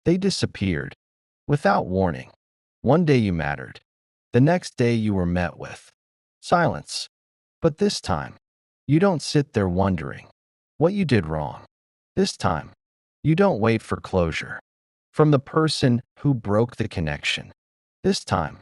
They disappeared without warning. One day you mattered. The next day you were met with silence. But this time, you don't sit there wondering what you did wrong. This time, you don't wait for closure from the person who broke the connection. This time,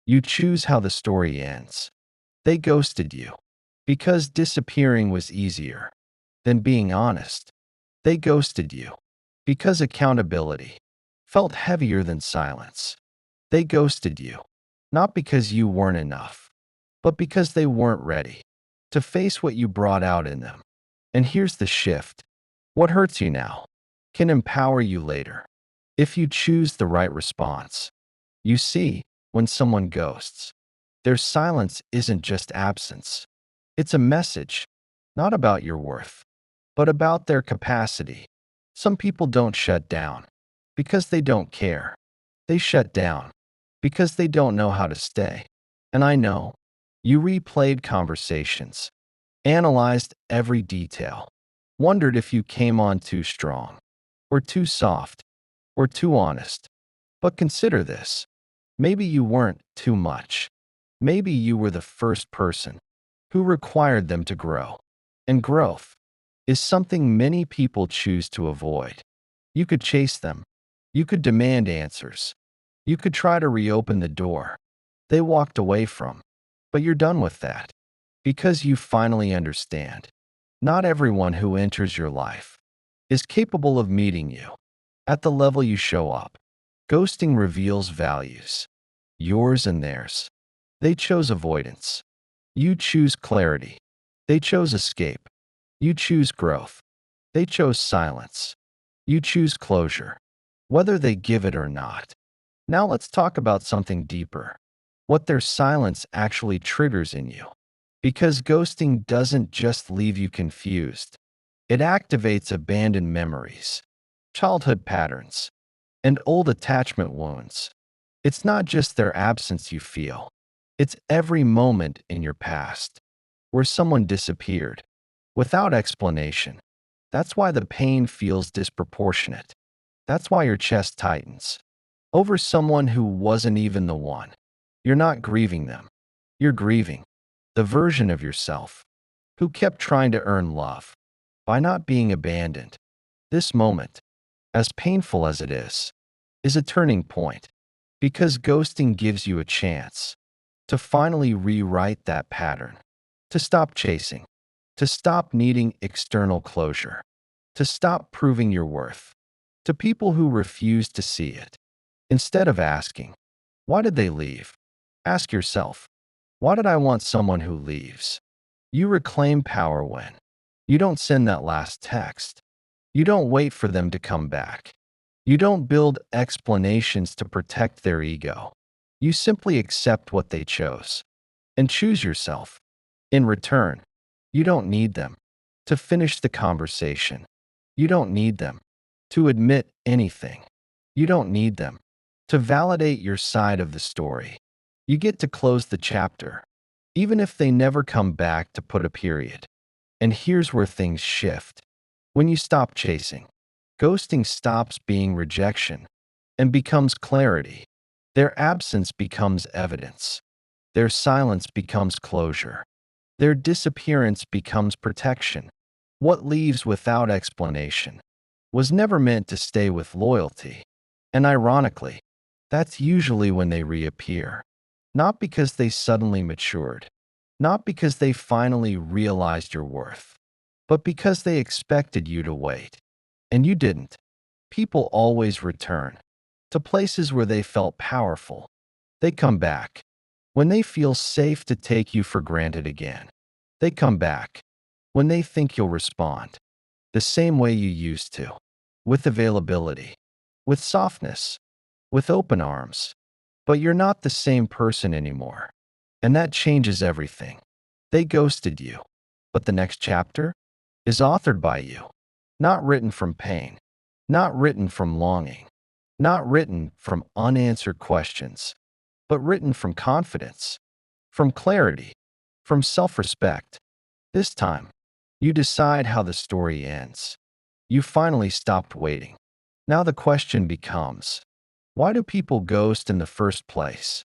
you choose how the story ends. They ghosted you because disappearing was easier than being honest. They ghosted you because accountability felt heavier than silence. They ghosted you not because you weren't enough, but because they weren't ready to face what you brought out in them. And here's the shift: what hurts you now can empower you later if you choose the right response. You see, when someone ghosts, their silence isn't just absence. It's a message, not about your worth, but about their capacity. Some people don't shut down because they don't care. They shut down because they don't know how to stay. And I know you replayed conversations, analyzed every detail, wondered if you came on too strong, or too soft, or too honest. But consider this: maybe you weren't too much. Maybe you were the first person who required them to grow. And growth is something many people choose to avoid. You could chase them. You could demand answers. You could try to reopen the door they walked away from. But you're done with that because you finally understand. Not everyone who enters your life is capable of meeting you at the level you show up. Ghosting reveals values, yours and theirs. They chose avoidance. You choose clarity. They chose escape. You choose growth. They chose silence. You choose closure, whether they give it or not. Now let's talk about something deeper: what their silence actually triggers in you. Because ghosting doesn't just leave you confused, it activates abandoned memories, childhood patterns, and old attachment wounds. It's not just their absence you feel, it's every moment in your past where someone disappeared without explanation. That's why the pain feels disproportionate. That's why your chest tightens over someone who wasn't even the one. You're not grieving them. You're grieving the version of yourself who kept trying to earn love by not being abandoned. This moment, as painful as it is a turning point because ghosting gives you a chance to finally rewrite that pattern, to stop chasing, to stop needing external closure, to stop proving your worth to people who refuse to see it. Instead of asking, why did they leave? Ask yourself, why did I want someone who leaves? You reclaim power when you don't send that last text. You don't wait for them to come back. You don't build explanations to protect their ego. You simply accept what they chose and choose yourself. In return, you don't need them to finish the conversation. You don't need them to admit anything. You don't need them to validate your side of the story. You get to close the chapter, even if they never come back to put a period. And here's where things shift. When you stop chasing, ghosting stops being rejection and becomes clarity. Their absence becomes evidence. Their silence becomes closure. Their disappearance becomes protection. What leaves without explanation was never meant to stay with loyalty. And ironically, that's usually when they reappear. Not because they suddenly matured, not because they finally realized your worth, but because they expected you to wait. And you didn't. People always return to places where they felt powerful. They come back when they feel safe to take you for granted again. They come back when they think you'll respond the same way you used to, with availability, with softness, with open arms. But you're not the same person anymore, and that changes everything. They ghosted you, but the next chapter is authored by you, not written from pain, not written from longing, not written from unanswered questions, but written from confidence, from clarity, from self-respect. This time, you decide how the story ends. You finally stopped waiting, Now the question becomes, why do people ghost in the first place?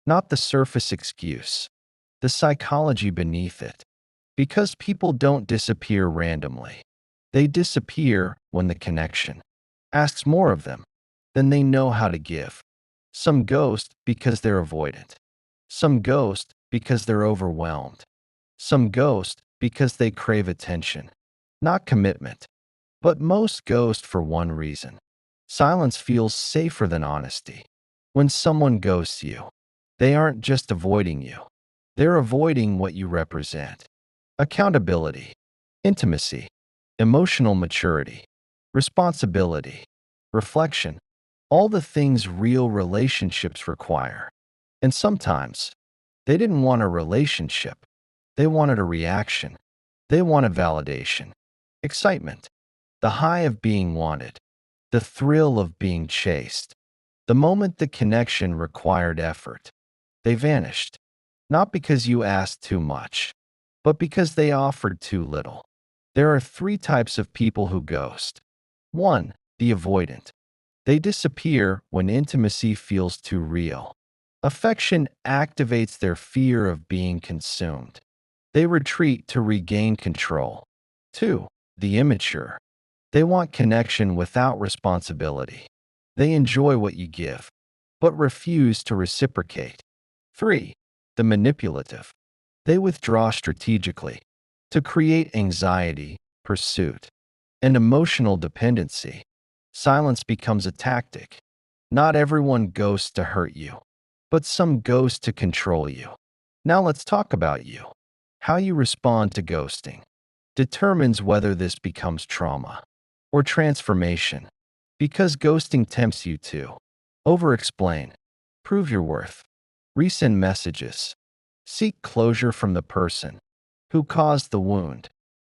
Not the surface excuse, the psychology beneath it. Because people don't disappear randomly. They disappear when the connection asks more of them than they know how to give. Some ghost because they're avoidant. Some ghost because they're overwhelmed. Some ghost because they crave attention, not commitment. But most ghost for one reason. Silence feels safer than honesty. When someone ghosts you, they aren't just avoiding you. They're avoiding what you represent. Accountability, intimacy, emotional maturity, responsibility, reflection, all the things real relationships require. And sometimes, they didn't want a relationship. They wanted a reaction. They wanted validation, excitement, the high of being wanted, the thrill of being chased. The moment the connection required effort, they vanished. Not because you asked too much, but because they offered too little. There are three types of people who ghost. 1. The avoidant. They disappear when intimacy feels too real. Affection activates their fear of being consumed. They retreat to regain control. 2. The immature. They want connection without responsibility. They enjoy what you give, but refuse to reciprocate. 3. The manipulative. They withdraw strategically to create anxiety, pursuit, and emotional dependency. Silence becomes a tactic. Not everyone ghosts to hurt you, but some ghost to control you. Now let's talk about you. How you respond to ghosting determines whether this becomes trauma or transformation. Because ghosting tempts you to over-explain, prove your worth, resend messages, seek closure from the person who caused the wound.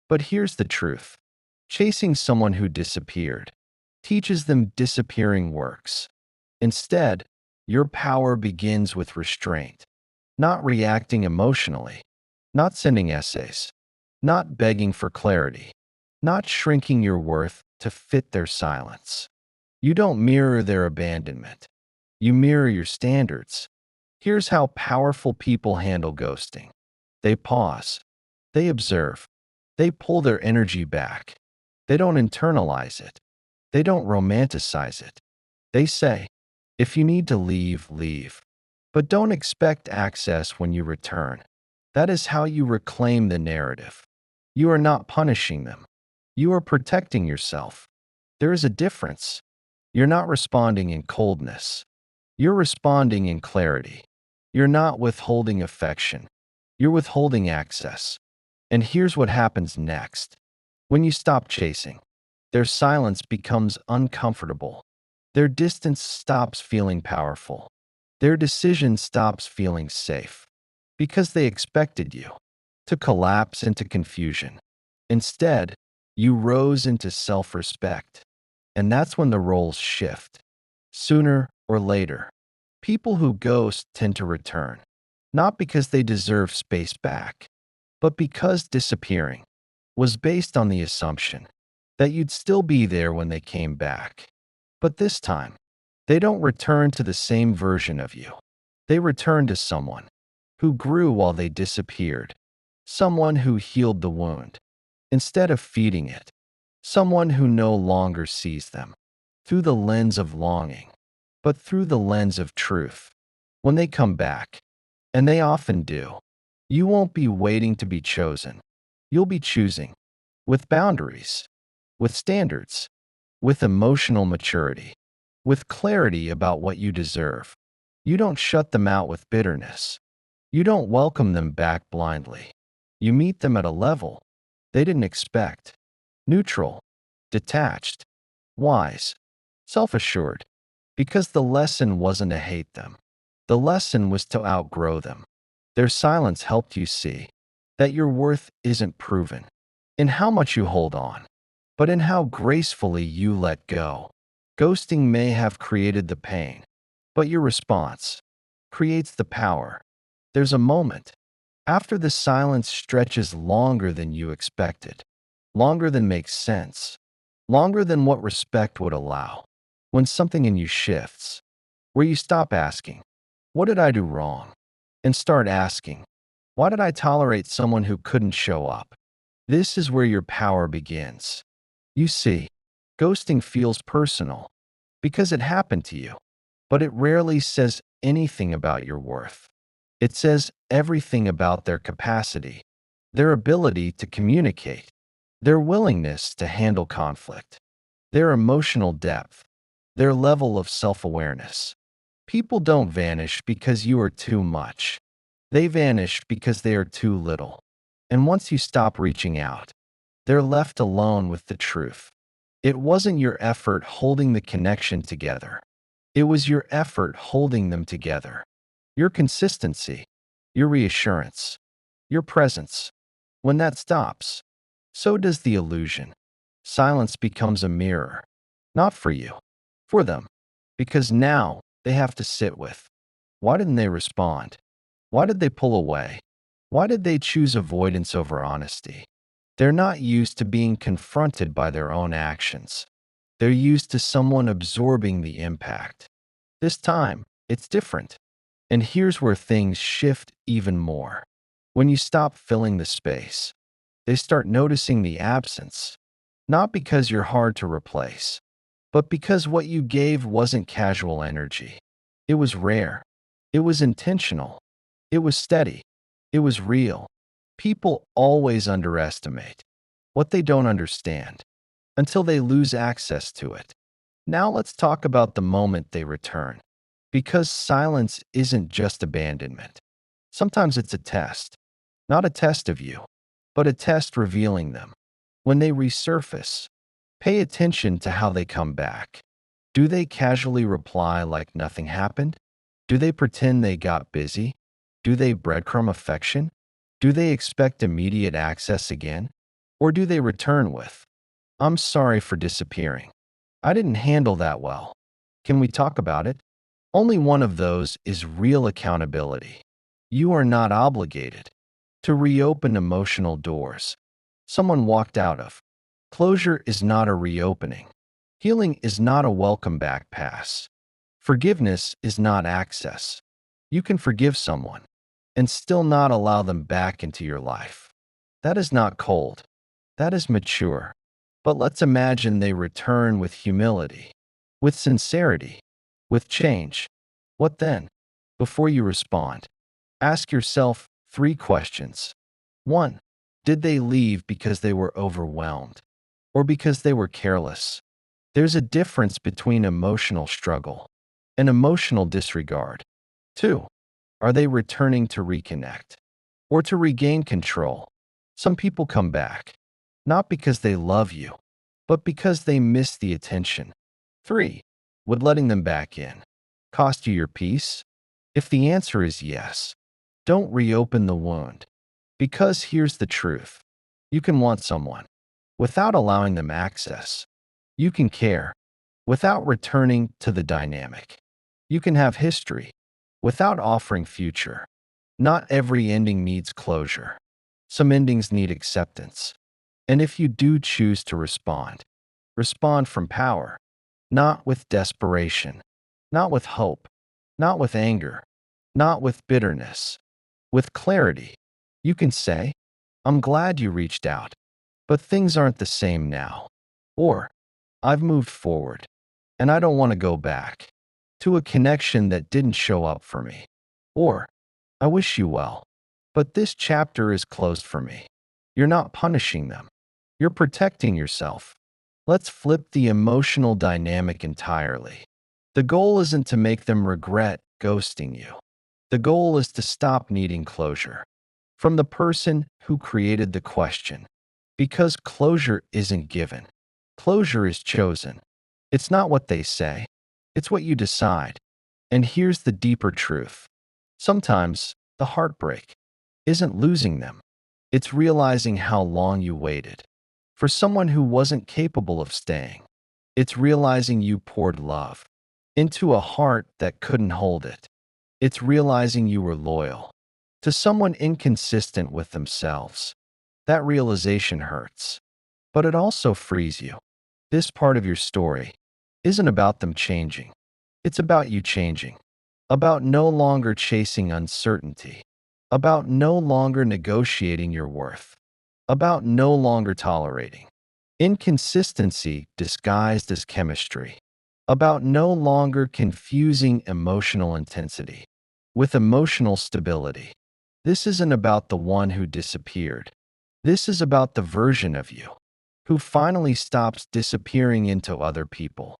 But here's the truth. Chasing someone who disappeared teaches them disappearing works. Instead, your power begins with restraint, not reacting emotionally, not sending essays, not begging for clarity, not shrinking your worth to fit their silence. You don't mirror their abandonment. You mirror your standards. Here's how powerful people handle ghosting. They pause. They observe. They pull their energy back. They don't internalize it. They don't romanticize it. They say, if you need to leave, leave. But don't expect access when you return. That is how you reclaim the narrative. You are not punishing them. You are protecting yourself. There is a difference. You're not responding in coldness. You're responding in clarity. You're not withholding affection. You're withholding access. And here's what happens next. When you stop chasing, their silence becomes uncomfortable. Their distance stops feeling powerful. Their decision stops feeling safe. Because they expected you to collapse into confusion. Instead, you rose into self-respect. And that's when the roles shift. Sooner or later, people who ghost tend to return. Not because they deserve space back, but because disappearing was based on the assumption that you'd still be there when they came back. But this time, they don't return to the same version of you. They return to someone who grew while they disappeared, someone who healed the wound instead of feeding it, someone who no longer sees them through the lens of longing, but through the lens of truth. When they come back, and they often do, you won't be waiting to be chosen. You'll be choosing with boundaries, with standards, with emotional maturity, with clarity about what you deserve. You don't shut them out with bitterness. You don't welcome them back blindly. You meet them at a level they didn't expect. Neutral, detached, wise, self-assured. Because the lesson wasn't to hate them. The lesson was to outgrow them. Their silence helped you see that your worth isn't proven in how much you hold on, but in how gracefully you let go. Ghosting may have created the pain, but your response creates the power. There's a moment after the silence stretches longer than you expected, longer than makes sense, longer than what respect would allow. When something in you shifts, where you stop asking, "What did I do wrong?" and start asking, "Why did I tolerate someone who couldn't show up?" This is where your power begins. You see, ghosting feels personal because it happened to you, but it rarely says anything about your worth. It says everything about their capacity, their ability to communicate, their willingness to handle conflict, their emotional depth, their level of self-awareness. People don't vanish because you are too much. They vanish because they are too little. And once you stop reaching out, they're left alone with the truth. It wasn't your effort holding the connection together. It was your effort holding them together. Your consistency, your reassurance, your presence. When that stops, so does the illusion. Silence becomes a mirror, not for you, for them. Because now they have to sit with, why didn't they respond? Why did they pull away? Why did they choose avoidance over honesty? They're not used to being confronted by their own actions. They're used to someone absorbing the impact. This time, it's different. And here's where things shift even more. When you stop filling the space, they start noticing the absence. Not because you're hard to replace, but because what you gave wasn't casual energy. It was rare. It was intentional. It was steady. It was real. People always underestimate what they don't understand until they lose access to it. Now let's talk about the moment they return. Because silence isn't just abandonment. Sometimes it's a test. Not a test of you, but a test revealing them. When they resurface, pay attention to how they come back. Do they casually reply like nothing happened? Do they pretend they got busy? Do they breadcrumb affection? Do they expect immediate access again? Or do they return with, "I'm sorry for disappearing. I didn't handle that well. Can we talk about it?" Only one of those is real accountability. You are not obligated to reopen emotional doors someone walked out of. Closure is not a reopening. Healing is not a welcome back pass. Forgiveness is not access. You can forgive someone and still not allow them back into your life. That is not cold. That is mature. But let's imagine they return with humility, with sincerity, with change. What then? Before you respond, ask yourself 3 questions. 1. Did they leave because they were overwhelmed or because they were careless? There's a difference between emotional struggle and emotional disregard. 2. Are they returning to reconnect or to regain control? Some people come back, not because they love you, but because they miss the attention. 3. Would letting them back in cost you your peace? If the answer is yes, don't reopen the wound. Because here's the truth. You can want someone without allowing them access. You can care without returning to the dynamic. You can have history without offering future. Not every ending needs closure. Some endings need acceptance. And if you do choose to respond, respond from power, not with desperation, not with hope, not with anger, not with bitterness, with clarity. You can say, "I'm glad you reached out, but things aren't the same now." Or, "I've moved forward, and I don't want to go back to a connection that didn't show up for me." Or, "I wish you well, but this chapter is closed for me." You're not punishing them. You're protecting yourself. Let's flip the emotional dynamic entirely. The goal isn't to make them regret ghosting you. The goal is to stop needing closure from the person who created the question. Because closure isn't given. Closure is chosen. It's not what they say. It's what you decide. And here's the deeper truth. Sometimes the heartbreak isn't losing them. It's realizing how long you waited for someone who wasn't capable of staying. It's realizing you poured love into a heart that couldn't hold it. It's realizing you were loyal to someone inconsistent with themselves. That realization hurts, but it also frees you. This part of your story isn't about them changing. It's about you changing. About no longer chasing uncertainty. About no longer negotiating your worth. About no longer tolerating inconsistency disguised as chemistry. About no longer confusing emotional intensity with emotional stability. This isn't about the one who disappeared. This is about the version of you who finally stops disappearing into other people.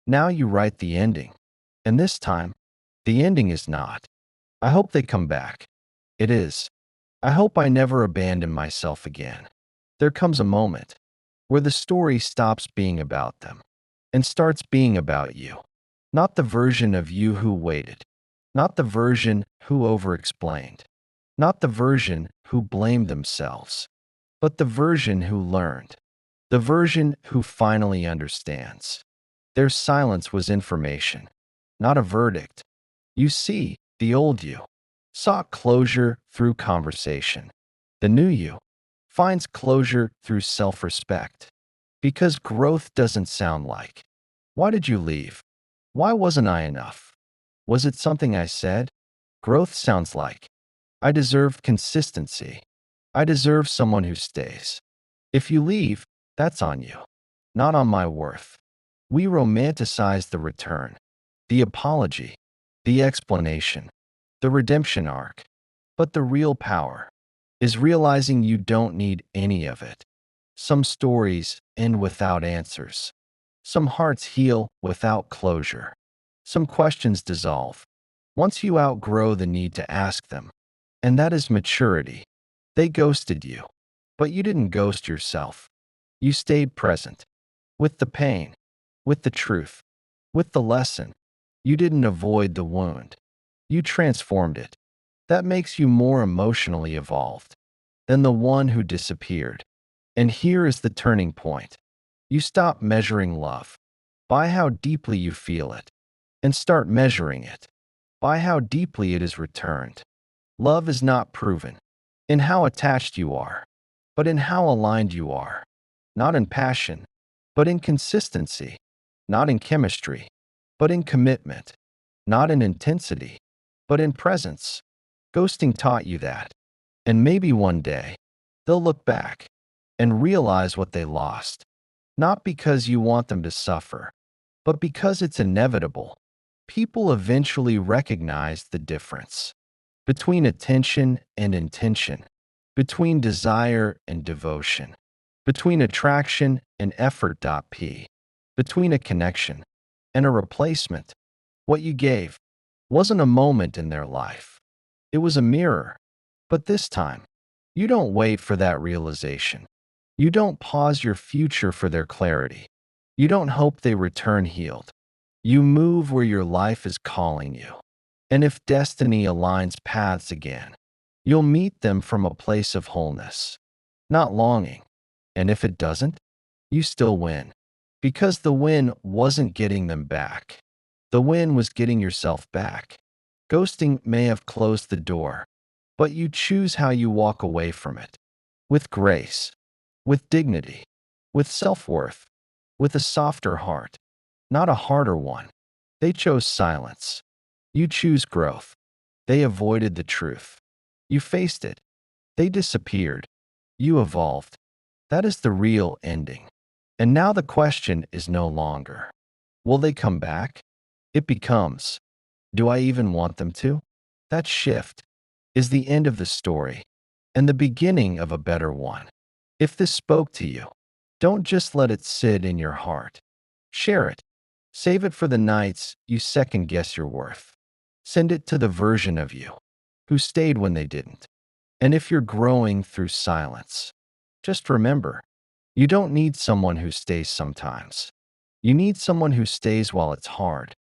Now you write the ending. And this time, the ending is not, "I hope they come back." It is, "I hope I never abandon myself again." There comes a moment where the story stops being about them and starts being about you. Not the version of you who waited, not the version who over-explained, not the version who blamed themselves, but the version who learned, the version who finally understands. Their silence was information, not a verdict. You see, the old you sought closure through conversation. The new you finds closure through self-respect. Because growth doesn't sound like, "Why did you leave? Why wasn't I enough? Was it something I said?" Growth sounds like, "I deserve consistency. I deserve someone who stays. If you leave, that's on you, not on my worth." We romanticize the return, the apology, the explanation, the redemption arc. But the real power is realizing you don't need any of it. Some stories end without answers. Some hearts heal without closure. Some questions dissolve once you outgrow the need to ask them. And that is maturity. They ghosted you, but you didn't ghost yourself. You stayed present with the pain, with the truth, with the lesson. You didn't avoid the wound. You transformed it. That makes you more emotionally evolved than the one who disappeared. And here is the turning point. You stop measuring love by how deeply you feel it and start measuring it by how deeply it is returned. Love is not proven in how attached you are, but in how aligned you are. Not in passion, but in consistency. Not in chemistry, but in commitment. Not in intensity, but in presence. Ghosting taught you that. And maybe one day, they'll look back and realize what they lost. Not because you want them to suffer, but because it's inevitable. People eventually recognize the difference between attention and intention, between desire and devotion, between attraction and effort. Between a connection and a replacement. What you gave wasn't a moment in their life. It was a mirror. But this time, you don't wait for that realization. You don't pause your future for their clarity. You don't hope they return healed. You move where your life is calling you. And if destiny aligns paths again, you'll meet them from a place of wholeness, not longing. And if it doesn't, you still win. Because the win wasn't getting them back. The win was getting yourself back. Ghosting may have closed the door, but you choose how you walk away from it. With grace, with dignity, with self-worth, with a softer heart, not a harder one. They chose silence. You choose growth. They avoided the truth. You faced it. They disappeared. You evolved. That is the real ending. And now the question is no longer, will they come back? It becomes, do I even want them to? That shift is the end of the story and the beginning of a better one. If this spoke to you, don't just let it sit in your heart. Share it. Save it for the nights you second guess your worth. Send it to the version of you who stayed when they didn't. And if you're growing through silence, just remember, you don't need someone who stays sometimes. You need someone who stays while it's hard.